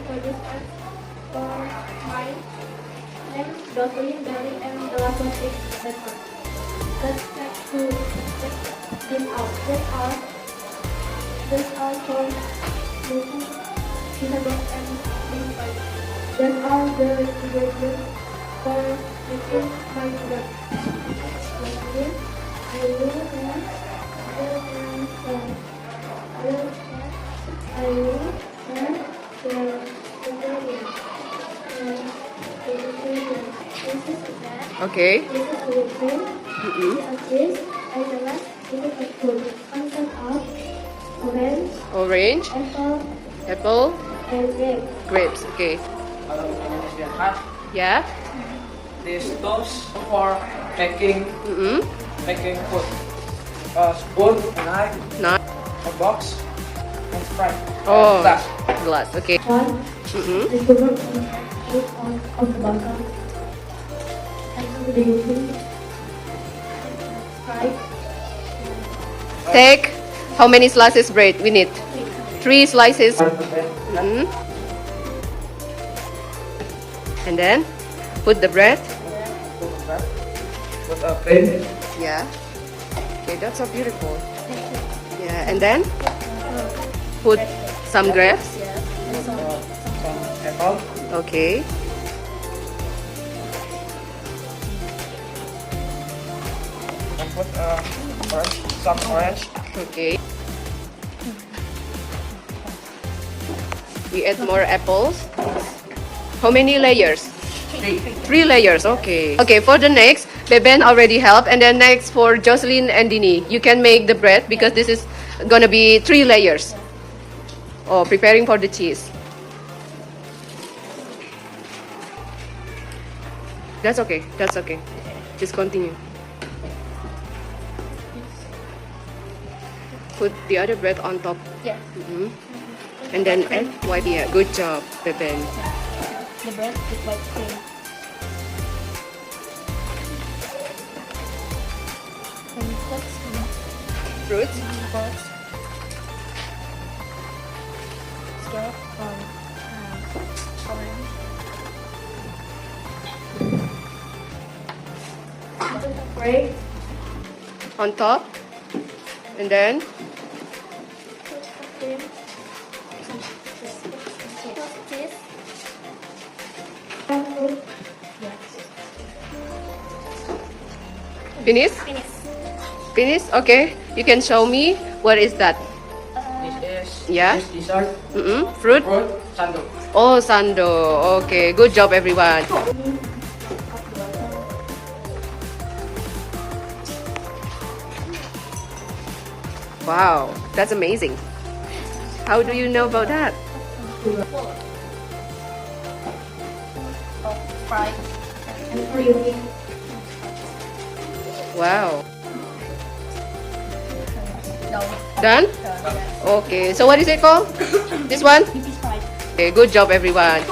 for this one for mine. Then Jocelyn, Belly, and the last one is Pepper. Let's try to check them out. These are for Yupi, Sando, and Sprite. That are the ingredients for making my bread. Okay. This is the cream. This is cheese. And the last this is a fruit. Consist of orange, Orange, apple, apple, and grape. grapes. Okay. Kalau Indonesia hat, Yeah. this toast for making food. A spoon, a knife, Not. a box, and Sprite. Oh, Glass. glass. Okay. One is the word of the bottom. And so the Yupi. Sprite. Take how many slices bread we need? 3 slices. And then put the bread. Put a cream. Yeah. Okay, that's so beautiful. Yeah, and then put some grapes. Some apple. Okay. And put some orange. Okay. We add more apples. How many layers? 3 layers. Okay. Okay, for the next, Beben already helped. And then next for Jocelyn and Dini, you can make the bread because this is gonna be 3 layers. Oh, preparing for the cheese. That's okay. That's okay. Just continue. Put the other bread on top. Yes. And then add white. Yeah, good job, Beben. The bread is white cream. And put some Fruits. fruits. Stir from orange. Grape. On top. And then Cream. Cheese. finish. Finish. Finish. Okay. You can show me what is that? This is Yeah. this dessert. Fruit. Fruit, Sando. Oh, Sando. Okay. Good job, everyone. Wow, that's amazing. How do you know about that? Sprite. And for Yupi. Wow. No. Done? Okay. So what is it called? This one? Yupi Sprite. Okay. Good job, everyone.